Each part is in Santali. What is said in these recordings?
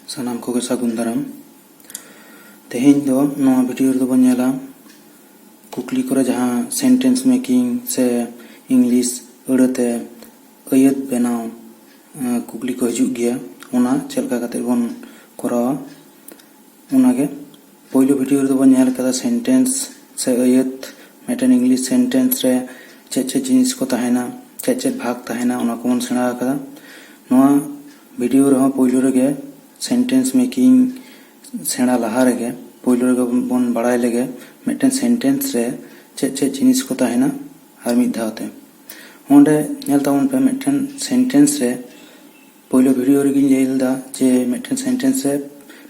ᱥᱟᱱᱟᱢ ᱠᱚᱜᱮ ᱥᱟᱹᱜᱩᱱ ᱫᱟᱨᱟᱢ। ᱛᱮᱦᱮᱧ ᱫᱚ ᱱᱚᱣᱟ ᱵᱷᱤᱰᱤᱭᱳ ᱨᱮᱫᱚ ᱵᱚᱱ ᱧᱮᱞᱟ ᱠᱩᱠᱞᱤ ᱠᱚᱨᱮ ᱡᱟᱦᱟᱸ ᱥᱮᱱᱴᱮন্স ᱢᱮকিং ᱥᱮ ᱤᱝᱞᱤᱥ ᱟᱹᱲᱟᱹᱛᱮ ᱟ.ᱭᱟᱹᱛ ᱵᱮᱱᱟᱣ ᱠᱩᱠᱞᱤ ᱠᱚ ᱦᱤᱡᱩᱜ ᱜᱮᱭᱟ, ᱚᱱᱟ ᱪᱮᱫ ᱞᱮᱠᱟ ᱠᱟᱛᱮ ᱵᱚᱱ ᱠᱚᱨᱟᱣᱟ ᱚᱱᱟᱜᱮ। ᱯᱳᱭᱞᱳ ᱵᱷᱤᱰᱤᱭᱳ ᱨᱮᱫᱚ ᱵᱚᱱ ᱧᱮᱞ ᱠᱟᱫᱟ ᱥᱮᱱᱴᱮন্স ᱥᱮ ᱟ.ᱭᱟᱹᱛ ᱢᱤᱫᱴᱮᱱ ᱤᱝᱞᱤᱥ ᱥᱮᱱᱴᱮন্স ᱨᱮ ᱪᱮᱫ ᱡᱤᱱᱤस ᱠᱚ ᱛᱟᱦᱮᱱᱟ, ᱪᱮᱫ ᱵᱷᱟᱜᱽ ᱛᱟᱦᱮᱱᱟ ᱚᱱᱟ ᱠᱚᱵᱚᱱ ᱥᱮᱬᱟ ᱟᱠᱟᱫᱟ। ᱱᱚᱣᱟ ᱵᱷᱤᱰᱤᱭᱳ ᱨᱮᱦᱚᱸ ᱯᱳᱭᱞᱳ ᱨᱮᱜᱮ ᱥᱮᱱᱴᱮন্স ᱢᱮকিং ᱥᱮᱬᱟ ᱞᱟᱦᱟ ᱨᱮᱜᱮ ᱯᱳᱭᱞᱳ ᱨᱮᱜᱮ ᱵᱚᱱ ᱵᱟᱲᱟᱭ ᱞᱮᱜᱮ ᱢᱤᱫᱴᱮᱱ ᱥᱮᱱᱴᱮন্স ᱨᱮ ᱪᱮᱫ ᱡᱤᱱᱤस ᱠᱚ ᱛᱟᱦᱮᱱᱟ ᱟᱨ ᱢᱤᱫ ᱫᱷᱟᱣᱛᱮ ᱚᱸᱰᱮ ᱧᱮᱞ ᱛᱟᱵᱚᱱ ᱯᱮ ᱢᱤᱫᱴᱮᱱ ᱥᱮᱱᱴᱮন্স ᱨᱮ ᱯᱳᱭᱞᱳ ᱵᱷᱤᱰᱤᱭᱳ ᱨᱮᱜᱤᱧ ᱞᱟᱹᱭ ᱞᱮᱫᱟ ᱡᱮ ᱢᱤᱫᱴᱮᱱ ᱥᱮᱱᱴᱮন্স ᱨᱮ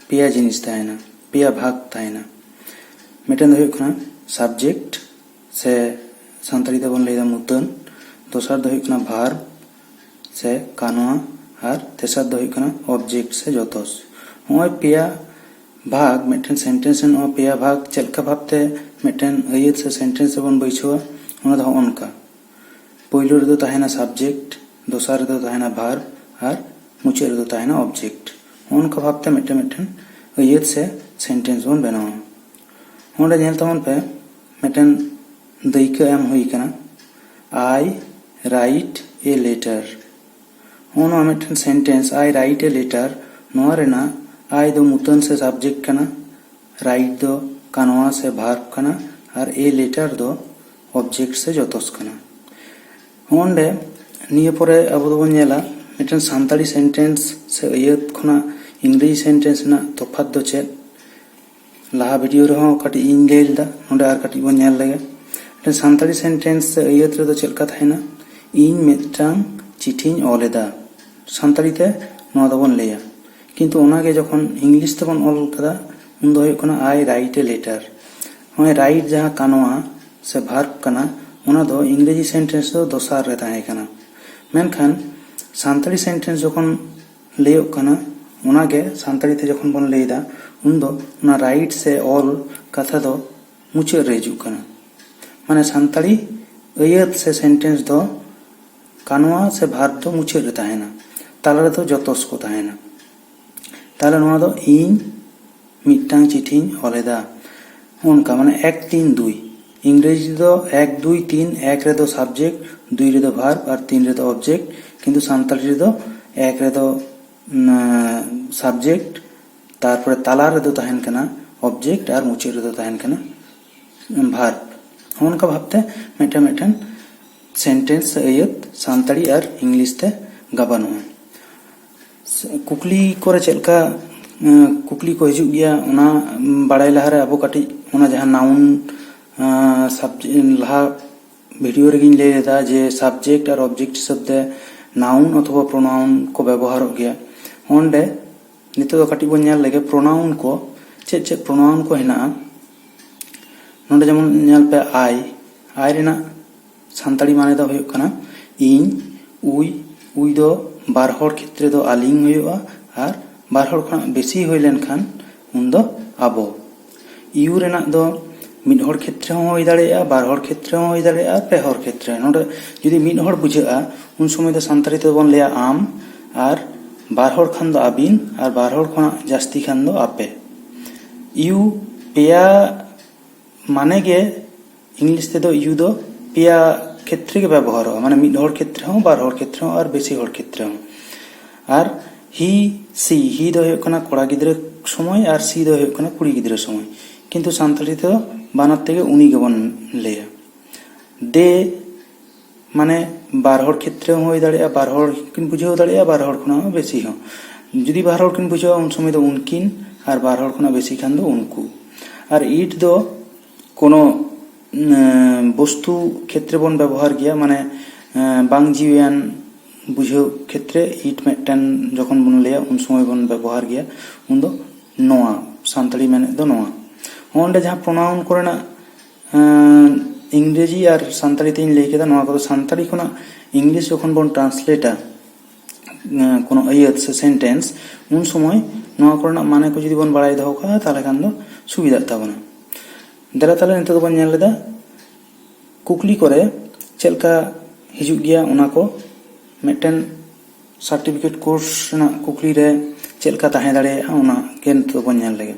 ᱯᱮᱭᱟ ᱡᱤᱱᱤস ᱛᱟᱦᱮᱱᱟ, ᱯᱮᱭᱟ ᱵᱷᱟᱜᱽ ᱛᱟᱦᱮᱱᱟ। ᱢᱤᱫᱴᱮᱱ ᱫᱚ ᱦᱩᱭᱩᱜ ᱠᱟᱱᱟ ᱥᱟᱵᱡᱮক্ট ᱥᱮ ᱥᱟᱱᱛᱟᱲᱤ ᱛᱮᱵᱚᱱ ᱞᱟᱹᱭᱫᱟ ᱢᱩᱛᱟᱹᱱ, ᱫᱚᱥᱟᱨ ᱫᱚ ᱦᱩᱭᱩᱜ ᱠᱟᱱᱟ ᱵᱷᱟᱨᱵ ᱥᱮ ᱠᱟᱱᱣᱟ আর তেসার ᱫᱚ ᱦᱩᱭᱩᱜ ᱠᱟᱱᱟ অবজেক্ট ᱥᱮ যতস। নয় পেয়া ভাগ মিটটেন সেন্টেন্স এ নয় পেয়া ভাগ চেলকা ভাবতে মিটটেন ᱟ.ᱭᱟᱹᱛ ᱥᱮ ᱥᱮᱱᱴᱮন্স ᱵᱚᱱ ᱵᱟᱹᱭᱪᱷᱟᱹᱣᱟ ᱚᱱᱟ ᱫᱚ ᱚᱱᱠᱟ ᱯᱳᱭᱞᱳ ᱨᱮᱫᱚ ᱛᱟᱦᱮᱱᱟ ᱥᱟᱵᱡᱮক্ট, ᱫᱚᱥᱟᱨ ᱨᱮᱫᱚ ᱛᱟᱦᱮᱱᱟ ᱵᱷᱟᱨᱵ আর ᱢᱩᱪᱟᱹᱫ ᱨᱮᱫᱚ ᱛᱟᱦᱮᱱᱟ অবজেক্ট। ᱚᱱᱠᱟ ᱵᱷᱟᱵᱛᱮ ᱢᱤᱫᱴᱮᱱ ᱟ.ᱭᱟᱹᱛ ᱥᱮ ᱥᱮᱱᱴᱮন্স ᱵᱚᱱ ᱵᱮᱱᱟᱣᱟ। ᱚᱸᱰᱮ ᱧᱮᱞ ᱛᱟᱵᱚᱱ ᱯᱮ ᱢᱤᱫᱴᱮᱱ ᱫᱟᱹᱭᱠᱟᱹ ᱮᱢ ᱦᱩᱭ ᱟᱠᱟᱱᱟ আই রাইট এ লেটার। ᱱᱚᱣᱟ ᱢᱤᱫᱴᱮᱱ ᱥᱮᱱᱴᱮন্স আই রাইট এ লেটার, ᱱᱚᱣᱟ ᱨᱮᱱᱟᱜ আই ᱫᱚ ᱢᱩᱛᱟᱹᱱ ᱥᱮ ᱥᱟᱵᱡᱮক্ট ᱠᱟᱱᱟ, রাইট ᱫᱚ কানওয়া ᱥᱮ ᱵᱷᱟর্ব ᱠᱟᱱᱟ আর এ লেটার ᱫᱚ অবজেক্ট ᱥᱮ যতস ᱠᱟᱱᱟ। ᱚᱸᱰᱮ ᱱᱤᱭᱟᱹ ᱯᱚᱨᱮ ᱟᱵᱚ ᱫᱚᱵᱚᱱ ᱧᱮᱞᱟ ᱢᱤᱫᱴᱮᱱ ᱥᱟᱱᱛᱟᱲᱤ ᱥᱮᱱᱴᱮন্স ᱥᱮ ᱟ.ᱭᱟᱹᱛ ᱠᱷᱚᱱᱟᱜ ᱤᱝᱨᱮᱡᱤ ᱥᱮᱱᱴᱮন্স ᱨᱮᱱᱟᱜ ᱛᱚᱯᱷᱟᱛ ᱫᱚ ᱪᱮᱫ? ᱞᱟᱦᱟ ᱵᱷᱤᱰᱤᱭᱳ ᱨᱮᱦᱚᱸ ᱠᱟᱹᱴᱤᱡ ᱤᱧ ᱞᱟᱹᱭ ᱞᱮᱫᱟ, ᱱᱚᱰᱮ ᱟᱨ ᱠᱟᱹᱴᱤᱡ ᱵᱚᱱ ᱧᱮᱞ ᱞᱮᱜᱮ। ᱢᱤᱫᱴᱮᱱ ᱥᱟᱱᱛᱟᱲᱤ ᱥᱮᱱᱴᱮন্স ᱥᱮ ᱟ.ᱭᱟᱹᱛ ᱨᱮᱫᱚ ᱪᱮᱫ ᱞᱮᱠᱟ ᱛᱟᱦᱮᱱᱟ? ᱤᱧ ᱢᱤᱫᱴᱟᱝ ᱪᱤᱴᱷᱤᱧ ᱚᱞ ᱮᱫᱟ, ᱥᱟᱱᱛᱟᱲᱤ ᱛᱮ ᱱᱚᱣᱟ ᱫᱚᱵᱚᱱ ᱞᱟᱹᱭᱟ। ᱠᱤᱱᱛᱩ ᱚᱱᱟᱜᱮ ᱡᱚᱠᱷᱚᱱ ᱤᱝᱞᱤᱥ ᱛᱮᱵᱚᱱ ᱚᱞ ᱠᱟᱫᱟ ᱩᱱ ᱫᱚ ᱦᱩᱭᱩᱜ ᱠᱟᱱᱟ আই রাইট এ লেটার। নয় রাইট ᱡᱟᱦᱟᱸ কানওয়া ᱥᱮ ᱵᱷᱟর্ব ᱠᱟᱱᱟ ᱚᱱᱟ ᱫᱚ ᱤᱝᱨᱮᱡᱤ ᱥᱮᱱᱴᱮন্স ᱫᱚ ᱫᱚᱥᱟᱨ ᱨᱮ ᱛᱟᱦᱮᱸ ᱠᱟᱱᱟ। ᱢᱮᱱᱠᱷᱟᱱ ᱥᱟᱱᱛᱟᱲᱤ ᱥᱮᱱᱴᱮন্স ᱡᱚᱠᱷᱚᱱ ᱞᱟᱹᱭᱚᱜ ᱠᱟᱱᱟ ᱚᱱᱟᱜᱮ ᱥᱟᱱᱛᱟᱲᱤ ᱛᱮ ᱡᱚᱠᱷᱚᱱ ᱵᱚᱱ ᱞᱟᱹᱭᱫᱟ ᱩᱱᱫᱚ ᱚᱱᱟ রাইট ᱥᱮ ᱚল ᱠᱟᱛᱷᱟ ᱫᱚ ᱢᱩᱪᱟᱹᱫ ᱨᱮ ᱦᱤᱡᱩᱜ ᱠᱟᱱᱟ। ᱢᱟᱱᱮ ᱥᱟᱱᱛᱟᱲᱤ ᱟ.ᱭᱟᱹᱛ ᱥᱮ ᱥᱮᱱᱴᱮন্স ᱫᱚ কানওয়া ᱥᱮ ᱵᱷᱟর্ব ᱫᱚ ᱢᱩᱪᱟᱹᱫ ᱨᱮ ᱛᱟᱦᱮᱱᱟ, ᱛᱟᱞᱟ ᱨᱮᱫᱚ যতস ᱠᱚ ᱛᱟᱦᱮᱱᱟ। তাহলে নয়া ᱫᱚ ᱤᱧ ᱢᱤᱫᱴᱟᱝ ᱪᱤᱴᱷᱤᱧ ᱚᱞᱮᱫᱟ, ᱚᱱᱠᱟ ᱢᱟᱱে 1 3 2। ইংরেজি ᱫᱚ 1 2 3, 1 রেদো সাবজেক্ট, 2 রেদো ভার্ব আর 3 রেদো অবজেক্ট, কিন্তু সান্তালি রেদো 1 রেদো সাবজেক্ট, তারপরে তালা রেদো তাহেন কানা অবজেক্ট আর মুচে রেদো তাহেন কানা ভার্ব। অনকা ভাবতে মিটটেন সেন্টেন্স ᱟ.ᱭᱟᱹᱛ সান্তালি আর ইংলিশতে গাবানোয়া। ᱠᱩᱠᱞᱤ ᱠᱚᱨᱮ ᱪᱮᱫ ᱞᱮᱠᱟ ᱠᱩᱠᱞᱤ ᱠᱚ ᱦᱤᱡᱩᱜ ᱜᱮᱭᱟ ᱚᱱᱟ ᱵᱟᱲᱟᱭ ᱞᱟᱦᱟᱨᱮ ᱟᱵᱚ ᱠᱟᱹᱴᱤᱡ ᱚᱱᱟ ᱡᱟᱦᱟᱸ ᱱᱟউᱱ ᱞᱟᱦᱟ ᱵᱷᱤᱰᱤᱭᱳ ᱨᱮᱜᱤᱧ ᱞᱟᱹᱭ ᱞᱮᱫᱟ ᱡᱮ ᱥᱟᱵᱡᱮক্ট আর অবজেক্ট হিসেব তে নাউন অথবা প্রোনাউন ᱠᱚ ব্যবহারᱚᱜ ᱜᱮᱭᱟ। ᱚᱸᱰᱮ ᱱᱤᱛᱚᱜ ᱫᱚ ᱠᱟᱹᱴᱤᱡ ᱵᱚᱱ ᱧᱮᱞ ᱞᱮᱜᱮ ᱯᱨᱚᱱᱟউᱱ ᱠᱚ ᱪᱮᱫ ᱯᱨᱚᱱᱟউᱱ ᱠᱚ ᱦᱮᱱᱟᱜᱼᱟ। ᱱᱚᱰᱮ ᱡᱮᱢᱚᱱ ᱧᱮᱞ ᱯᱮ আই ᱨᱮᱱᱟᱜ ᱥᱟᱱᱛᱟᱲᱤ ᱢᱟᱱᱮ ᱫᱚ ᱦᱩᱭᱩᱜ ᱠᱟᱱᱟ ᱤᱧ, উই ᱫᱚ ᱵᱟᱨ ᱦᱚᱲ ᱠᱷᱮᱛᱨᱮ ᱫᱚ আলিং ᱦᱩᱭᱩᱜᱼᱟ আর ᱵᱟᱨ ᱦᱚᱲ ᱠᱷᱚᱱᱟᱜ ᱵᱮᱥᱤ ᱦᱩᱭ ᱞᱮᱱᱠᱷᱟন ᱩᱱ ᱫᱚ ᱟᱵᱚ। ইউ ᱨᱮᱱᱟᱜ ᱫᱚ ᱢᱤᱫ ᱦᱚᱲ ᱠᱷᱮᱛᱨᱮ ᱦᱚᱸ ᱦᱩᱭ ᱫᱟᱲᱮᱭᱟᱜᱼᱟ, ᱵᱟᱨ ᱦᱚᱲ ᱠᱷᱮᱛᱨᱮ ᱦᱚᱸ ᱦᱩᱭ ᱫᱟᱲᱮᱭᱟᱜᱼᱟ, ᱯᱮ ᱦᱚᱲ ᱠᱷᱮᱛᱨᱮ। ᱱᱚᱰᱮ ᱡᱩᱫᱤ ᱢᱤᱫ ᱦᱚᱲ ᱵᱩᱡᱷᱟᱹᱜᱼᱟ ᱩᱱ ᱥᱚᱢᱚᱭ ᱫᱚ ᱥᱟᱱᱛᱟᱲᱤ ᱛᱮ ᱵᱚᱱ ᱞᱟᱹᱭᱟ ᱟᱢ, আর বার হড় খান ᱫᱚ আবিন আর বার হড় খᱚᱱᱟᱜ ᱡᱟᱹᱥᱛᱤ খান ᱫᱚ আপে। ইউ পেয়া মানে গে ইংলিশ ᱛᱮᱫᱚ ইউ ᱫᱚ পেয়া ক্ষেত্রে গে ব্যবহারᱚᱜᱼᱟ, মানে ᱢᱤᱫ ᱦᱚᱲ ᱠᱷᱮᱛᱨᱮ ᱦᱚᱸ, ᱵᱟᱨ ᱦᱚᱲ ᱠᱷᱮᱛᱨᱮ ᱦᱚᱸ আর বেশি হড় ক্ষেত্রে হᱚᱸ। আর হি ᱫᱚ ᱦᱩᱭᱩᱜ ᱠᱟᱱᱟ ᱠᱚᱲᱟ ᱜᱤᱫᱽᱨᱟᱹ ᱥᱚᱢᱚᱭ আর সি ᱫᱚ ᱦᱩᱭᱩᱜ ᱠᱟᱱᱟ ᱠᱩᱲᱤ ᱜᱤᱫᱽᱨᱟᱹ ᱥᱚᱢᱚᱭ, কিন্তু সান্তালি ᱛᱮᱫᱚ বানার থেকে উনি গেবন ᱞᱟᱹᱭᱟ। দে মানে বার হড় ক্ষেত্রে হᱚᱸ ᱦᱩᱭ ᱫᱟᱲᱮᱭᱟᱜᱼᱟ, বার ᱦᱚᱲ ᱠᱤᱱ ᱵᱩᱡᱷᱟᱹᱣ ᱫᱟᱲᱮᱭᱟᱜᱼᱟ, বার ᱦᱚᱲ ᱠᱷᱚᱱᱟᱜ ᱦᱚᱸ ᱵᱮᱥᱤ ᱦᱚᱸ। ᱡᱩᱫᱤ বার হড় ᱠᱤᱱ ᱵᱩᱡᱷᱟᱹᱣᱟ ᱩᱱ ᱥᱚᱢᱚᱭ ᱫᱚ উনকিন, আর বার হড় ᱠᱷᱚᱱᱟᱜ বেশি খান ᱫᱚ উনকু। আর ইট ᱫᱚ কোনো বস্তু ক্ষেত্রে বন ব্যবহার গিয়া, মানে বাং জিওয়ান বুঝাᱹᱣ ক্ষেত্রে ইট মিᱫᱴᱮᱱ যখন বন ᱞᱟᱹᱭᱟ ᱩᱱ সময় বন ব্যবহার গিয়া ᱩᱱ ᱫᱚ ᱱᱚᱣᱟ ᱥᱟᱱᱛᱟᱲᱤ ᱢᱮᱱᱮᱫ ᱫᱚ ᱱᱚᱣᱟ। ᱚᱸᱰᱮ ᱡᱟᱦᱟᱸ ᱯᱨᱚᱱᱟউᱱ ᱠᱚᱨᱮᱱᱟᱜ ইংরেজি আর সান্তালি তেই ᱞᱟᱹᱭ ᱠᱮᱫᱟ, ᱱᱚᱣᱟ ᱠᱚᱫᱚ ᱥᱟᱱᱛᱟᱲᱤ ᱠᱷᱚᱱᱟᱜ ইংলিশ যখন বন ট্রান্সলেᱴᱟ কোনো ᱟ.ᱭᱟᱹᱛ ᱥᱮ সেন্টেন্স উন সময় নয়া করেনাᱜ মানে কো যদি বন বাড়াই দᱚᱦᱚ ᱠᱟᱜᱼᱟ তাহলে খান ᱫᱚ সুবিধাᱜ ᱛᱟᱵᱚᱱᱟ। ᱫᱮᱞᱟ তাহলে ᱱᱤᱛᱚᱜ ᱫᱚᱵᱚᱱ ᱧᱮᱞ ᱞᱮᱫᱟ ᱠᱩᱠᱞᱤ ᱠᱚᱨᱮ ᱪᱮᱫ ᱞᱮᱠᱟ ᱦᱤᱡᱩᱜ ᱜᱮᱭᱟ ᱚᱱᱟ ᱠᱚ। ᱢᱤᱫᱴᱮᱱ ᱥᱟᱨᱴᱤᱯᱷᱤᱠᱮᱴ ᱠᱳর্স ᱨᱮᱱᱟᱜ ᱠᱩᱠᱞᱤ ᱨᱮ ᱪᱮᱫ ᱞᱮᱠᱟ ᱛᱟᱦᱮᱸ ᱫᱟᱲᱮᱭᱟᱜᱼᱟ ᱚᱱᱟ ᱜᱮ ᱱᱤᱛᱚᱜ ᱵᱚᱱ ᱧᱮᱞ ᱞᱮᱜᱮ᱾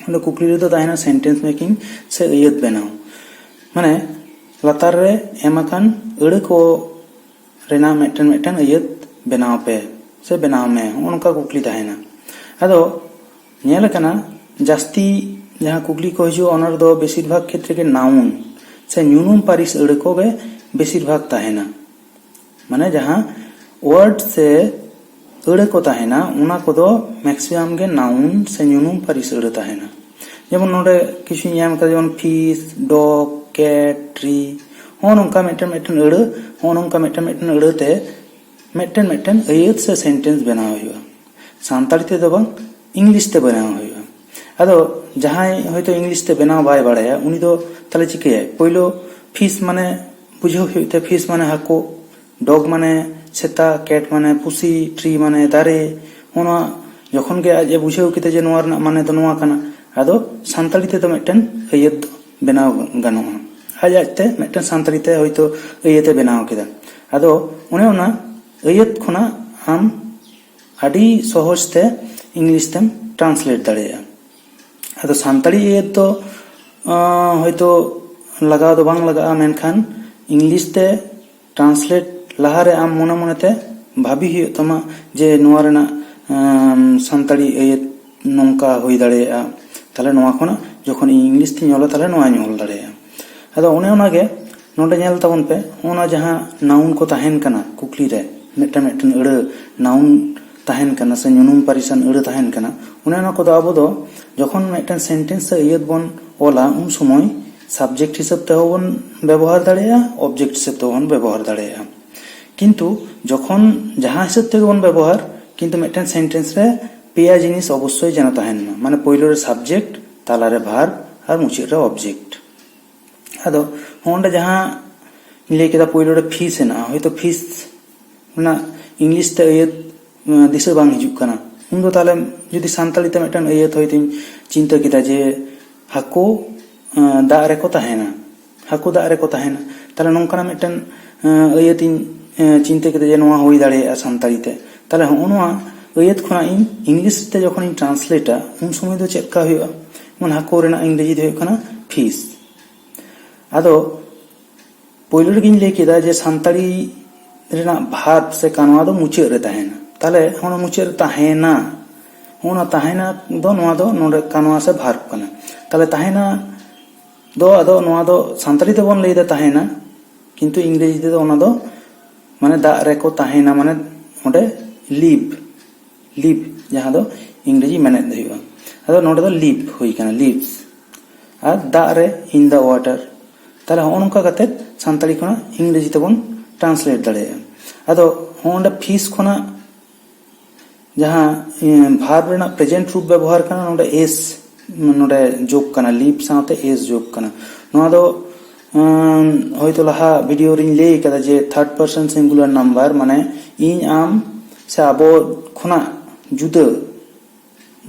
ᱚᱸᱰᱮ ᱠᱩᱠᱞᱤ ᱨᱮᱫᱚ ᱛᱟᱦᱮᱱᱟ ᱥᱮᱱᱴᱮন্স ᱢᱮকিং ᱥᱮ ᱟᱹᱭᱟᱹᱛ ᱵᱮᱱᱟᱣ, ᱢᱟᱱᱮ ᱞᱟᱛᱟᱨ ᱨᱮ ᱮᱢ ᱟᱠᱟᱱ ᱟᱹᱲᱟᱹ ᱠᱚ ᱨᱮᱱᱟᱜ ᱢᱤᱫᱴᱮᱱ ᱟᱹᱭᱟᱹᱛ ᱵᱮᱱᱟᱣ ᱯᱮ ᱥᱮ ᱵᱮᱱᱟᱣ ᱢᱮ, ᱱᱚᱜᱼᱚ ᱱᱚᱝᱠᱟ ᱠᱩᱠᱞᱤ ᱛᱟᱦᱮᱱᱟ᱾ ᱟᱫᱚ ᱧᱮᱞ ᱟᱠᱟᱱᱟ ᱡᱟᱹᱥᱛᱤ ᱡᱟᱦᱟᱸ ᱠᱩᱠᱞᱤ ᱠᱚ ᱦᱤᱡᱩᱜᱼᱟ ᱚᱱᱟ ᱨᱮᱫᱚ ᱵᱮᱥᱤᱨ ᱵᱷᱟᱜᱽ ᱠᱷᱮᱛᱨᱮ ᱜᱮ নাউন ᱥᱮ ᱧᱩᱱᱩᱢ ᱯᱟᱹᱨᱤᱥ ᱟᱹᱲᱟᱹ ᱠᱚᱜᱮ ᱵᱮᱥᱤᱨ ᱵᱷᱟᱜᱽ ᱛᱟᱦᱮᱱᱟ, ᱢᱟᱱᱮ ᱡᱟᱦᱟᱸ ওয়ার্ড ᱥᱮ ᱟᱹᱲᱟᱹ ko ᱛᱟᱦᱮᱱᱟ ᱚᱱᱟ ᱠᱚᱫᱚ ᱢᱮᱠᱥᱤᱢᱟᱢ ᱜᱮ নাউন ᱥᱮ ᱧᱩᱱᱩᱢ ᱯᱟᱹᱨᱤᱥ ᱟᱹᱲᱟᱹ ᱛᱟᱦᱮᱱᱟ। ᱡᱮᱢᱚᱱ ᱱᱚᱰᱮ ᱠᱤᱪᱷᱩᱧ ᱮᱢ ᱟᱠᱟᱫᱟ, ᱡᱮᱢᱚᱱ ᱯᱷᱤᱥ, ᱰᱚᱜ, ᱠᱮᱴ, ᱴᱨᱤ, ᱱᱚᱜᱼᱚ ᱱᱚᱝᱠᱟ ᱢᱤᱫᱴᱮᱱ ᱟᱹᱲᱟᱹ, ᱱᱚᱜᱼᱚ ᱱᱚᱝᱠᱟ ᱢᱤᱫᱴᱮᱱ ᱟᱹᱲᱟᱹ ᱛᱮ ᱢᱤᱫᱴᱮᱱ ᱟᱹᱭᱟᱹᱛ ᱥᱮ ᱥᱮᱱᱴᱮন্স ᱵᱮᱱᱟᱣ ᱦᱩᱭᱩᱜᱼᱟ। ᱥᱟᱱᱛᱟᱲᱤ ᱛᱮᱫᱚ ᱵᱟᱝ, ᱤᱝᱞᱤᱥ ᱛᱮ ᱵᱮᱱᱟᱣ ᱦᱩᱭᱩᱜᱼᱟ। ᱟᱫᱚ ᱡᱟᱦᱟᱸᱭ ᱦᱚᱭᱛᱳ ᱤᱝᱞᱤᱥ ᱛᱮ ᱵᱮᱱᱟᱣ ᱵᱟᱭ ᱵᱟᱲᱟᱭᱟ ᱩᱱᱤ ᱫᱚ ᱛᱟᱦᱞᱮ ᱪᱤᱠᱟᱹᱭᱟᱭ? ᱯᱳᱭᱞᱳ ᱯᱷᱤᱥ ᱢᱟᱱᱮ ᱵᱩᱡᱷᱟᱹᱣ ᱦᱩᱭᱩᱜ ᱛᱟᱭᱟ, ᱯᱷᱤᱥ ᱢᱟᱱᱮ ᱦᱟᱹᱠᱩ, ᱰᱚᱜ ᱢᱟᱱᱮ ᱥᱮᱛᱟ, ᱠᱮᱴ ᱢᱟᱱᱮ ᱯᱩᱥᱤ, ᱴᱨᱤ ᱢᱟᱱᱮ ᱫᱟᱨᱮ। ᱚᱱᱟ ᱡᱚᱠᱷᱚᱱ ᱜᱮ ᱟᱡ ᱮ ᱵᱩᱡᱷᱟᱹᱣ ᱠᱮᱫᱟ ᱡᱮ ᱱᱚᱣᱟ ᱨᱮᱱᱟᱜ ᱢᱟᱱᱮ ᱫᱚ ᱱᱚᱣᱟ ᱠᱟᱱᱟ, ᱟᱫᱚ ᱥᱟᱱᱛᱟᱲᱤ ᱛᱮᱫᱚ ᱢᱤᱫᱴᱮᱱ ᱟᱹᱭᱟᱹᱛ ᱵᱮᱱᱟᱣ ᱜᱟᱱᱚᱜᱼᱟ। ᱟᱡᱛᱮ ᱢᱤᱫᱴᱮᱱ ᱥᱟᱱᱛᱟᱲᱤ ᱛᱮ ᱦᱚᱭᱛᱳ ᱟᱹᱭᱟᱹᱛ ᱮ ᱵᱮᱱᱟᱣ ᱠᱮᱫᱟ। ᱟᱫᱚ ᱚᱱᱮ ᱚᱱᱟ ᱟᱹᱭᱟᱹᱛ ᱠᱷᱚᱱᱟᱜ ᱟᱢ ᱟᱹᱰᱤ ᱥᱚᱦᱚᱡ ᱛᱮ ᱤᱝᱞᱤᱥ ᱛᱮᱢ ᱴᱨᱟᱱᱥᱞᱮᱴ ᱫᱟᱲᱮᱭᱟᱜᱼᱟ। ᱟᱫᱚ ᱥᱟᱱᱛᱟᱲᱤ ᱟᱹᱭᱟᱹᱛ ᱫᱚ ᱦᱚᱭᱛᱳ ᱞᱟᱜᱟᱣ ᱫᱚ ᱵᱟᱝ ᱞᱟᱜᱟᱜᱼᱟ, ᱢᱮᱱᱠᱷᱟᱱ ᱤᱝᱞᱤᱥ te ᱴᱨᱟᱱᱥᱞᱮᱴ ᱞᱟᱦᱟᱨᱮ ᱟᱢ ᱢᱚᱱᱮ ᱢᱚᱱᱮᱛᱮ ᱵᱷᱟᱵᱤ ᱦᱩᱭᱩᱜ ᱛᱟᱢᱟ ᱡᱮ ᱱᱚᱣᱟ ᱨᱮᱱᱟᱜ ᱥᱟᱱᱛᱟᱲᱤ ᱟᱹᱭᱟᱹᱛ ᱱᱚᱝᱠᱟ ᱦᱩᱭ ᱫᱟᱲᱮᱭᱟᱜᱼᱟ, ᱛᱟᱦᱞᱮ ᱱᱚᱣᱟ ᱠᱷᱚᱱᱟᱜ ᱡᱚᱠᱷᱚᱱ ᱤᱝᱞᱤᱥ ᱛᱤᱧ ᱚᱞᱟ ᱛᱟᱦᱞᱮ ᱱᱚᱣᱟᱧ ᱚᱞ ᱫᱟᱲᱮᱭᱟᱜᱼᱟ। ᱟᱫᱚ ᱚᱱᱮ ᱚᱱᱟᱜᱮ ᱱᱚᱰᱮ ᱧᱮᱞ ᱛᱟᱵᱚᱱ ᱯᱮ, ᱚᱱᱟ ᱡᱟᱦᱟᱸ নাউন ᱠᱚ ᱛᱟᱦᱮᱱ ᱠᱟᱱᱟ ᱠᱩᱠᱞᱤ ᱨᱮ, ᱢᱤᱫᱴᱮᱱ ᱟᱹᱲᱟᱹ নাউন ᱛᱟᱦᱮᱱ ᱠᱟᱱᱟ ᱥᱮ ᱧᱩᱱᱩᱢ ᱯᱟᱹᱨᱤᱥᱟᱱ ᱟᱹᱲᱟᱹ ᱛᱟᱦᱮᱱ ᱠᱟᱱᱟ, ᱚᱱᱮ ᱚᱱᱟ ᱠᱚᱫᱚ ᱟᱵᱚ ᱫᱚ ᱡᱚᱠᱷᱚᱱ ᱢᱤᱫᱴᱮᱱ ᱥᱮᱱᱴᱮন্স ᱥᱮ ᱟᱹᱭᱟᱹᱛ ᱵᱚᱱ ᱚᱞᱟ ᱩᱱ সময় সাবজেক্ট হিসেব তেও বন ব্যবহার দাঁড়ায়া, অবজেক্ট হিসেব তেও বন ব্যবহার দাঁড়ায়া। কিন্তু যখন যাহা হিসেব থেকে বন ব্যবহার, কিন্তু মিদটেন সেন্টেন্স রে পেয়া জিনিস অবশ্যই যেন তাহেন না, মানে পয়লো রে সাবজেক্ট, তালারে ভার্ব আর মুচাদ রে অবজেক্ট। আদো হন্ডা যাহা ᱞᱟᱹᱭ ᱠᱮᱫᱟ ᱯᱳᱭᱞᱳ ᱨᱮ ᱯᱷᱤᱥ ᱦᱮᱱᱟᱜᱼᱟ, ᱦᱚᱭᱛᱳ ᱯᱷᱤᱥ ᱚᱱᱟ ᱤᱝᱞᱤᱥ তে ᱟᱹᱭᱟᱹᱛ ᱫᱤᱥᱟᱹ ᱵᱟᱝ ᱦᱤᱡᱩᱜ ᱠᱟᱱᱟ, ᱩᱱ ᱫᱚ ᱛᱟᱦᱞᱮ ᱡᱩᱫᱤ ᱥᱟᱱᱛᱟᱲᱤ তে ᱢᱤᱫᱴᱮᱱ ᱟᱹᱭᱟᱹᱛ ᱦᱚᱭᱛᱳᱧ ᱪᱤᱱᱛᱟᱹ ᱠᱮᱫᱟ ᱡᱮ ᱦᱟᱹᱠᱩ ᱫᱟᱜ ᱨᱮᱠᱚ ᱛᱟᱦᱮᱱᱟ, ᱦᱟᱹᱠᱩ ᱫᱟᱜ ᱨᱮᱠᱚ ᱛᱟᱦᱮᱱᱟ, ᱛᱟᱦᱞᱮ ᱱᱚᱝᱠᱟᱱᱟᱜ ᱢᱤᱫᱴᱮᱱ ᱟᱹᱭᱟᱹᱛᱤᱧ ᱪᱤᱱᱛᱟᱹ ᱠᱮᱫᱟ ᱡᱮ ᱱᱚᱣᱟ ᱦᱩᱭ ᱫᱟᱲᱮᱭᱟᱜᱼᱟ ᱥᱟᱱᱛᱟᱲᱤ তে, ᱛᱟᱦᱞᱮ ᱦᱚᱸᱜᱼᱚ ᱱᱚᱣᱟ ᱟᱹᱭᱟᱹᱛ ᱠᱷᱚᱱᱟᱜ ᱤᱧ ᱤᱝᱞᱤᱥ তে ᱡᱚᱠᱷᱚᱱᱤᱧ ᱴᱨᱟᱱᱥᱞᱮᱴᱟ ᱩᱱ সময় ᱫᱚ ᱪᱮᱫ ᱞᱮᱠᱟ ᱦᱩᱭᱩᱜᱼᱟ? ᱡᱮᱢᱚᱱ ᱦᱟᱹᱠᱩ ᱨᱮᱱᱟᱜ ᱤংᱨᱮᱡᱤ ᱫᱚ ᱦᱩᱭᱩᱜ ᱠᱟᱱᱟ ᱯᱷᱤᱥ। ᱟᱫᱚ ᱯᱳᱭᱞᱳ ᱨᱮᱜᱤᱧ ᱞᱟᱹᱭ ᱠᱮᱫᱟ ᱡᱮ ᱥᱟᱱᱛᱟᱲᱤ ᱨᱮᱱᱟᱜ ᱵᱷᱟᱨᱵ ᱥᱮ ᱠᱟᱱᱣᱟ ᱫᱚ ᱢᱩᱪᱟᱹᱫ ᱨᱮ ᱛᱟᱦᱮᱱᱟ, ᱛᱟᱦᱞᱮ ᱚᱱᱟ ᱢᱩᱪᱟᱹᱫ ᱨᱮ ᱛᱟᱦᱮᱱᱟ, ᱚᱱᱟ ᱛᱟᱦᱮᱱᱟ ᱫᱚ ᱱᱚᱣᱟ ᱫᱚ ᱱᱚᱰᱮ ᱠᱟᱱᱣᱟ ᱥᱮ ᱵᱷᱟᱨᱵ ᱠᱟᱱᱟ। ᱛᱟᱦᱞᱮ ᱛᱟᱦᱮᱱᱟ ᱫᱚ ᱟᱫᱚ ᱱᱚᱣᱟ ᱫᱚ ᱥᱟᱱᱛᱟᱲᱤ ᱛᱮᱵᱚᱱ ᱞᱟᱹᱭᱫᱟ ᱛᱟᱦᱮᱱᱟ, ᱠᱤᱱᱛᱩ ᱤᱝᱨᱮᱡᱤ ᱛᱮᱫᱚ ᱚᱱᱟ ᱫᱚ ᱢᱟᱱᱮ ᱫᱟᱜ ᱨᱮᱠᱚ ᱛᱟᱦᱮᱱᱟ, ᱢᱟᱱᱮ ᱚᱸᱰᱮ লিভ ᱡᱟᱦᱟᱸ ᱫᱚ ᱤᱝᱨᱮᱡᱤ ᱢᱮᱱᱮᱫ ᱦᱩᱭᱩᱜᱼᱟ। ᱟᱫᱚ ᱱᱚᱰᱮ ᱫᱚ লিভ ᱦᱩᱭ ᱠᱟᱱᱟ, লিভস, ᱟᱨ ᱫᱟᱜ ᱨᱮ ᱤᱱ ᱫᱟ ওয়াটার। তাহলে হᱚᱸᱜᱼᱚ ᱱᱚᱝᱠᱟ ᱠᱟᱛᱮ ᱥᱟᱱᱛᱟᱲᱤ ᱠᱷᱚᱱᱟᱜ ᱤᱝᱨᱮᱡᱤ ᱛᱮᱵᱚᱱ ᱴᱨᱟᱱᱥᱞᱮᱴ ᱫᱟᱲᱮᱭᱟᱜᱼᱟ। ᱟᱫᱚ ᱦᱚᱸᱰᱮ ᱯᱷᱤᱥ ᱠᱷᱚᱱᱟᱜ ᱡᱟᱦᱟᱸ ᱵᱷᱟᱨᱵ ᱨᱮᱱᱟᱜ ᱯᱨᱮᱡᱮন্ট ᱨূᱯ ব্যবহার ᱠᱟᱱᱟ, ᱱᱚᱰᱮ এস ᱱᱚᱰᱮ ᱡᱳᱜ ᱠᱟᱱᱟ, লিভ সাথে এস যোগ ᱠᱟᱱᱟ। ᱱᱚᱣᱟ ᱫᱚ হয়তো লাহা ভিডিও রিং ᱞᱟᱹᱭ ᱠᱟᱫᱟ ᱡᱮ থার্ড পারসন সিঙ্গুলার নাম্বার, মানে ᱤᱧ ᱟᱢ ᱥᱮ ᱟᱵᱚ ᱠᱷᱚᱱᱟᱜ ᱡᱩᱫᱟᱹ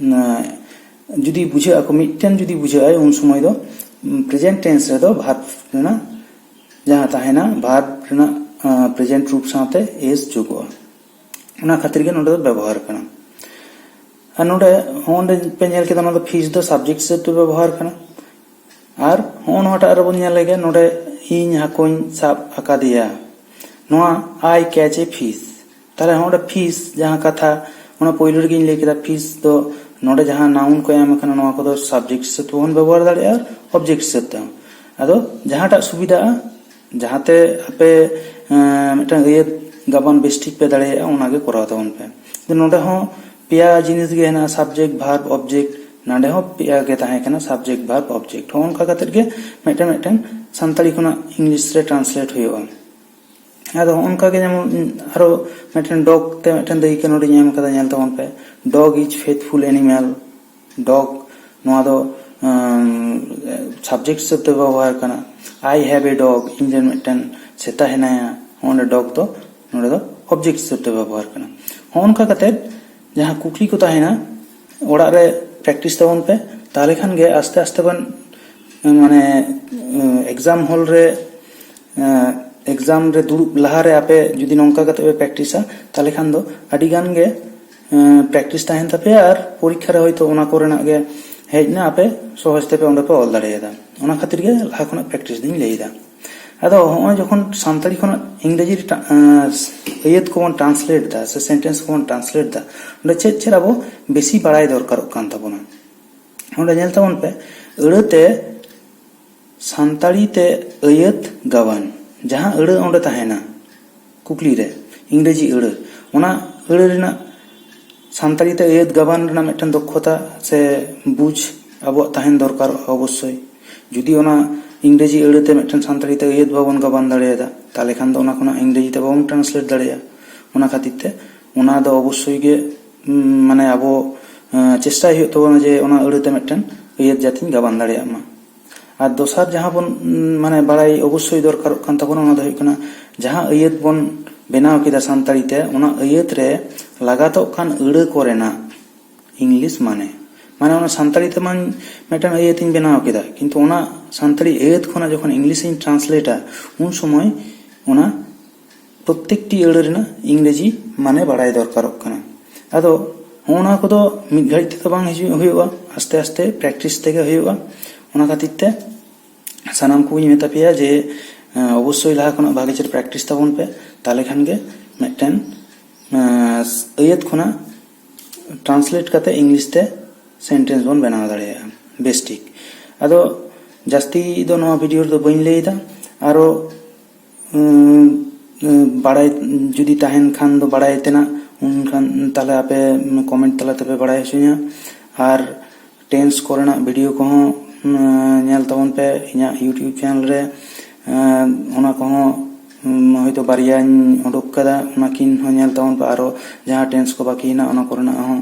ᱡᱩᱫᱤ ᱵᱩᱡᱷᱟᱹᱜ ᱟᱠᱚ, ᱢᱤᱫᱴᱮᱱ ᱡᱩᱫᱤ ᱵᱩᱡᱷᱟᱹᱜᱼᱟᱭ ᱩᱱ সময় ᱫᱚ প্রেজেন্ট টেন্স রেᱫᱚ ভার্ব ᱨᱮᱱᱟᱜ ᱡᱟᱦᱟᱸ ᱛᱟᱦᱮᱱᱟ ভার্ব ᱨᱮᱱᱟᱜ প্রেজেন্ট রূপ সাথে এস যোগᱚᱜᱼᱟ, ᱚᱱᱟ ᱠᱷᱟᱹᱛᱤᱨ ᱜᱮ ᱱᱚᱰᱮ ᱫᱚ ᱵᱮᱵᱚᱦᱟᱨ ᱠᱟᱱᱟ। ᱟᱨ ᱱᱚᱰᱮ ᱯᱮ ᱧᱮᱞ ᱠᱮᱫᱟ ᱱᱚᱣᱟ ᱫᱚ ᱯᱷᱤᱥ ᱫᱚ ᱥᱟᱵᱡᱮক্ট হিসেবে ᱛᱮ ᱵᱮᱵᱚᱦᱟᱨ ᱠᱟᱱᱟ। ᱟᱨ ᱦᱚᱸᱜᱼᱚ ᱱᱚᱣᱟᱴᱟᱜ ᱨᱮᱵᱚᱱ ᱧᱮᱞ ᱞᱮᱜᱮ, ᱱᱚᱰᱮ ᱤᱧ ᱦᱟᱹᱠᱩᱧ ᱥᱟᱵ ᱟᱠᱟᱫᱮᱭᱟ, ᱱᱚᱣᱟ আই ক্যাচ এ ফিস। তাহলে নᱚᱰᱮ ফিস ᱡᱟᱦᱟᱸ ᱠᱟᱛᱷᱟ ᱚᱱᱟ ᱯᱳᱭᱞᱳ ᱨᱮᱜᱤᱧ ᱞᱟᱹᱭ ᱠᱮᱫᱟ, ᱯᱷᱤᱥ ᱫᱚ ᱱᱚᱰᱮ ᱡᱟᱦᱟᱸ নাউন ᱠᱚ ᱮᱢ ᱟᱠᱟᱱᱟ ᱱᱚᱣᱟ ᱠᱚᱫᱚ ᱥᱟᱵᱡᱮক্ট হিসেবে ᱛᱮᱵᱚᱱ ᱵᱮᱵᱚᱦᱟর ᱫᱟᱲᱮᱭᱟᱜᱼᱟ, ᱚᱵᱡᱮক্ট হিসেবে ᱛᱮ। ᱟᱫᱚ ᱡᱟᱦᱟᱸᱴᱟᱜ ᱥᱩᱵᱤᱫᱷᱟᱜᱼᱟ, ᱡᱟᱦᱟᱸᱛᱮ ᱟᱯᱮ ᱢᱤᱫᱴᱟᱝ ᱟᱹᱭᱟᱹᱛ ᱜᱟᱵᱟᱱ ᱵᱮᱥ ᱴᱷᱤᱠ ᱯᱮ ᱫᱟᱲᱮᱭᱟᱜᱼᱟ ᱚᱱᱟᱜᱮ ᱠᱚᱨᱟᱣ ᱛᱟᱵᱚᱱ ᱯᱮ। ᱱᱚᱰᱮ ᱦᱚᱸ পেয়া জিনিস ᱜᱮ ᱦᱮᱱᱟᱜᱼᱟ, সাবজেক্ট ভার্ব অবজেক্ট, ᱱᱚᱰᱮ ᱦᱚᱸ পেয়া ᱜᱮ ᱛᱟᱦᱮᱸ ᱠᱟᱱᱟ, সাবজেক্ট ভার্ব অবজেক্ট। ᱦᱚᱸ ᱚᱱᱠᱟ ᱠᱟᱛᱮ ᱜᱮ ᱢᱤᱫᱴᱮᱱ ᱥᱟᱱᱛᱟᱲᱤ ᱠᱷᱚᱱᱟᱜ ᱤᱝᱞᱤশ ᱨᱮ ᱴᱨᱟᱱᱥᱞᱮᱴ ᱦᱩᱭᱩᱜᱼᱟ। ᱟᱫᱚ ᱚᱱᱠᱟ ᱜᱮ ᱡᱮᱢᱚᱱ ᱟᱨᱚ ᱢᱤᱫᱴᱮᱱ ᱰᱚᱜ তে ᱢᱤᱫᱴᱮᱱ ᱫᱟᱹᱭᱠᱟᱹ ᱱᱚᱰᱮᱧ ᱮᱢ ᱠᱟᱫᱟ, ᱧᱮᱞ ᱛᱟᱵᱚᱱ ᱯᱮ, dog is faithful animal. Dog ᱱᱚᱣᱟ ᱫᱚ সাবজেক্ট হিসেবে তে ব্যবহার ᱠᱟᱱᱟ। আই হ্যাভ এ ডগ, ᱤᱧ ᱨᱮᱱ ᱢᱤᱫᱴᱮᱱ ᱥᱮᱛᱟ ᱦᱮᱱᱟᱭᱟ, ᱚᱸᱰᱮ ডগ ᱫᱚ ᱱᱚᱰᱮ ᱫᱚ ᱚᱵᱡᱮক্ট হিসেবে তে ব্যবহার ᱠᱟᱱᱟ। ᱦᱚᱸ ᱚᱱᱠᱟ ᱠᱟᱛᱮ ᱡᱟᱦᱟᱸ ᱠᱩᱠᱞᱤ ᱠᱚ ᱛᱟᱦᱮᱱᱟ ᱚᱲᱟᱜ ᱨᱮ ᱯᱨᱮᱠᱴᱤᱥ ᱛᱟᱵᱚᱱ ᱯᱮ, ᱛᱟᱦᱞᱮ ᱠᱷᱟᱱ ᱜᱮ ᱟᱥᱛᱮ ᱟᱥᱛᱮ ᱵᱚᱱ ᱢᱟᱱᱮ एग्जाम हॉल रे एग्जाम रे दुड़ुब लाहा रे आपे जुदी नोंका कते पे प्रैक्टिसा, ताले खान दो आडी गान गे ᱯᱨᱮᱠᱴᱤᱥ ᱛᱟᱦᱮᱱ ᱛᱟᱯᱮᱭᱟ ᱟᱨ ᱯᱚᱨᱤᱠᱠᱷᱟ ᱨᱮ ᱦᱚᱭᱛᱚ ᱚᱱᱟ ᱠᱚᱨᱮᱱᱟᱜ ᱜᱮ ᱦᱮᱡ ना ᱟᱯᱮ ᱥᱚᱦᱚᱡ ᱛᱮᱯᱮ ᱚᱸᱰᱮ ᱯᱮ ᱚᱞ ᱫᱟᱲᱮᱭᱟᱫᱟ ᱚᱱᱟ ᱠᱷᱟᱹᱛᱤᱨ ᱜᱮ ᱞᱟᱦᱟ ᱠᱷᱚᱱᱟᱜ ᱯᱨᱮᱠᱴᱤᱥ ᱫᱩᱧ ᱞᱟᱹᱭᱫᱟ ᱟᱫᱚ ᱦᱚᱸᱜᱼᱚᱭ ᱡᱚᱠᱷᱚᱱ ᱥᱟᱱᱛᱟᱲᱤ ᱠᱷᱚᱱᱟᱜ ᱤᱝᱨᱮᱡᱤ ᱟᱹᱭᱟᱹᱛ ᱠᱚᱵᱚᱱ ᱴᱨᱟᱱᱥᱞᱮᱴ ᱫᱟ ᱥᱮ ᱥᱮᱱᱴᱮন্স ᱠᱚᱵᱚᱱ ᱴᱨᱟᱱᱥᱞᱮᱴ ᱫᱟ ᱚᱸᱰᱮ ᱪᱮᱫ ᱟᱵᱚ বেশি বাড়াই দরকারᱚᱜ ᱠᱟᱱ ᱛᱟᱵᱚᱱᱟ ᱚᱸᱰᱮ ᱧᱮᱞ ᱛᱟᱵᱚᱱ ᱯᱮ ᱟᱹᱲᱟᱹᱛᱮ ᱥᱟᱱᱛᱟᱲᱤ ᱛᱮ ᱟᱹᱭᱟᱹᱛ ᱜᱟᱵᱟᱱ ᱡᱟᱦᱟᱸ ᱟᱹᱲᱟᱹ ᱚᱸᱰᱮ ᱛᱟᱦᱮᱱᱟ ᱠᱩᱠᱞᱤ ᱨᱮ ᱤᱝᱨᱮᱡᱤ ᱟᱹᱲᱟᱹ ᱚᱱᱟ ᱟᱹᱲᱟᱹ ᱨᱮᱱᱟᱜ ᱥᱟᱱᱛᱟᱲᱤ ᱛᱮ ᱟᱹᱭᱟᱹᱛ ᱜᱟᱵᱟᱱ ᱨᱮᱱᱟᱜ ᱢᱤᱫᱴᱮᱱ ᱫᱚক্ষতা ᱥᱮ ᱵᱩᱡᱽ ᱟᱵᱚᱣᱟᱜ ᱛᱟᱦᱮᱱ ᱫᱚᱨᱠᱟর অবশ্যই যদি ওনা ইংরেজি আᱹড়াতে মিᱫᱴᱮᱱ ᱥᱟᱱᱛᱟᱲᱤ ᱛᱮ ᱟᱹᱭᱟᱹᱛ ᱵᱟᱵᱚᱱ ᱜᱟᱵᱟᱱ ᱫᱟᱲᱮᱭᱟᱫᱟ ᱛᱟᱦᱞᱮ ᱠᱷᱟᱱ ᱫᱚ ᱚᱱᱟ ᱠᱷᱚᱱᱟᱜ ইংরেজি তে ᱵᱟᱵᱚᱱ ᱴᱨᱟᱱᱥᱞᱮᱴ ᱫᱟᱲᱮᱭᱟᱜᱼᱟ ᱚᱱᱟ ᱠᱷᱟᱹᱛᱤᱨ ᱛᱮ ᱚᱱᱟ ᱫᱚ অবশ্যই ᱜᱮ মানে ᱟᱵᱚ চেষ্টাই ᱦᱩᱭᱩᱜ ᱛᱟᱵᱚᱱᱟ ᱡᱮ ᱚᱱᱟ ᱟᱹᱲᱟᱹᱛᱮ ᱢᱤᱫᱴᱮᱱ ᱟᱹᱭᱟᱹᱛ ᱡᱟᱛᱮᱧ ᱜᱟᱵᱟᱱ ᱫᱟᱲᱮᱭᱟᱜ ᱢᱟ ᱟᱨ ᱫᱚᱥᱟᱨ ᱡᱟᱦᱟᱸ ᱵᱚᱱ মানে বাড়াই অবশ্যই দরকারᱚᱜ ᱠᱟᱱ ᱛᱟᱵᱚᱱᱟ ᱚᱱᱟ ᱫᱚ ᱦᱩᱭᱩᱜ ᱠᱟᱱᱟ ᱡᱟᱦᱟᱸ ᱟᱹᱭᱟᱹᱛ ᱵᱚᱱ ᱵᱮᱱᱟᱣ ᱠᱮᱫᱟ ᱥᱟᱱᱛᱟᱲᱤ ᱛᱮ ᱚᱱᱟ ᱟᱹᱭᱟᱹᱛ ᱨᱮ ᱞᱟᱜᱟᱛᱚᱜ ᱠᱟᱱ ᱟᱹᱲᱟᱹ ᱠᱚᱨᱮᱱᱟᱜ ইংলিশ মানে ᱚᱱᱟ ᱥᱟᱱᱛᱟᱲᱤ ᱛᱮ ᱢᱟᱧ ᱢᱤᱫᱴᱮᱱ ᱟᱹᱭᱟᱹᱛᱤᱧ ᱵᱮᱱᱟᱣ ᱠᱮᱫᱟ ᱠᱤᱱᱛᱩ ᱚᱱᱟ ᱥᱟᱱᱛᱟᱲᱤ ᱟᱹᱭᱟᱹᱛ ᱠᱷᱚᱱᱟᱜ ᱡᱚᱠᱷᱚᱱ ইংলিশ ᱤᱧ ᱴᱨᱟᱱᱥᱞᱮᱴᱟ ᱩᱱ সময় ᱚᱱᱟ প্রত্যেকটি ᱟᱹᱲᱟᱹ ᱨᱮᱱᱟᱜ ইংরেজি মানে বাড়াই দরকারᱚᱜ ᱠᱟᱱᱟ ᱟᱫᱚ ᱚᱱᱟ ᱠᱚᱫᱚ ᱢᱤᱫ ᱜᱷᱟᱹᱲᱤᱡ ᱛᱮᱫᱚ ᱵᱟᱝ ᱦᱩᱭᱩᱜᱼᱟ ᱟᱥᱛᱮ ᱟᱥᱛᱮ ᱯᱨᱮᱠᱴᱤᱥ ᱛᱮᱜᱮ ᱦᱩᱭᱩᱜᱼᱟ ᱚᱱᱟ ᱠᱷᱟᱹᱛᱤᱨ ᱛᱮ ᱥᱟᱱᱟᱢ ᱠᱚᱧ ᱢᱮᱛᱟ ᱯᱮᱭᱟ ᱡᱮ অবশ্যই ᱞᱟᱦᱟ ᱠᱷᱚᱱᱟᱜ ᱵᱷᱟᱜᱮ ᱪᱮᱦᱨᱟ ᱯᱨᱮᱠᱴᱤᱥ ᱛᱟᱵᱚᱱ ᱯᱮ ᱛᱟᱦᱞᱮ ᱠᱷᱟᱱ ᱜᱮ ᱢᱤᱫᱴᱮᱱ ᱟᱹᱭᱟᱹᱛ ᱠᱷᱚᱱᱟᱜ ᱴᱨᱟᱱᱥᱞᱮᱴ ᱠᱟᱛᱮ ইংলিশ ᱛᱮ সেন্টেন্স ᱵᱚᱱ ᱵᱮᱱᱟᱣ ᱫᱟᱲᱮᱭᱟᱜᱼᱟ ᱵᱮᱥ ᱴᱷᱤᱠ ᱟᱫᱚ ᱡᱟᱹᱥᱛᱤ ᱫᱚ ᱱᱚᱣᱟ ᱵᱷᱤᱰᱤᱭᱳ ᱨᱮᱫᱚ ᱵᱟᱹᱧ ᱞᱟᱹᱭᱫᱟ ᱟᱨᱚ ᱵᱟᱲᱟᱭ ᱡᱩᱫᱤ ᱛᱟᱦᱮᱱ ᱠᱷᱟᱱ ᱫᱚ ᱵᱟᱲᱟᱭ ᱛᱮᱱᱟᱜ ᱩᱱᱠᱷᱟᱱ ᱛᱟᱦᱞᱮ ᱟᱯᱮ ᱠᱚᱢᱮᱱᱴ ᱛᱟᱞᱟ ᱛᱮᱯᱮ ᱵᱟᱲᱟᱭ ᱦᱚᱪᱚᱧᱟ ᱟᱨ টেন্স ᱠᱚᱨᱮᱱᱟᱜ ᱵᱷᱤᱰᱤᱭᱳ ᱠᱚᱦᱚᱸ ᱧᱮᱞ ᱛᱟᱵᱚᱱ ᱯᱮ ᱤᱧᱟᱹᱜ ᱤᱭᱩᱴᱤᱭᱩᱵ ᱪᱮᱱᱮᱞ ᱨᱮ ᱚᱱᱟ ᱠᱚᱦᱚᱸ হয়তো বারিয়াᱧ উডুক কাদা ওনাকিন হᱚᱸ ᱧᱮᱞ ᱛᱟᱵᱚᱱ ᱯᱮ ᱟᱨᱚ ᱡᱟᱦᱟᱸ টেন্স ᱠᱚ ᱵᱟᱹᱠᱤ ᱦᱮᱱᱟᱜ ᱚᱱᱟ ᱠᱚᱨᱮᱱᱟᱜ ᱦᱚᱸ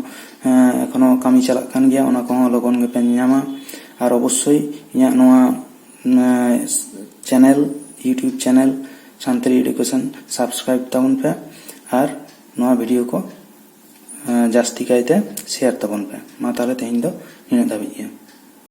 ᱮᱠᱷᱚᱱᱳ ᱠᱟᱹᱢᱤ ᱪᱟᱞᱟᱜ ᱠᱟᱱ ᱜᱮᱭᱟ ᱚᱱᱟ ᱠᱚᱦᱚᱸ ᱞᱚᱜᱚᱱ ᱜᱮᱯᱮ ᱧᱟᱢᱟ ᱟᱨ অবশ্যই ᱤᱧᱟᱹᱜ ᱱᱚᱣᱟ channel YouTube channel Santali education subscribe ᱛᱟᱵᱚᱱ ᱯᱮ ᱟᱨ ᱱᱚᱣᱟ ᱵᱷᱤᱰᱤᱭᱳ ᱠᱚ ᱡᱟᱹᱥᱛᱤ ᱠᱟᱭᱛᱮ শেয়ার ᱛᱟᱵᱚᱱ ᱯᱮ ᱢᱟ ᱛᱟᱦᱞᱮ ᱛᱮᱦᱮᱧ ᱫᱚ ᱤᱱᱟᱹᱜ ᱫᱷᱟᱹᱵᱤᱡ ᱜᱮ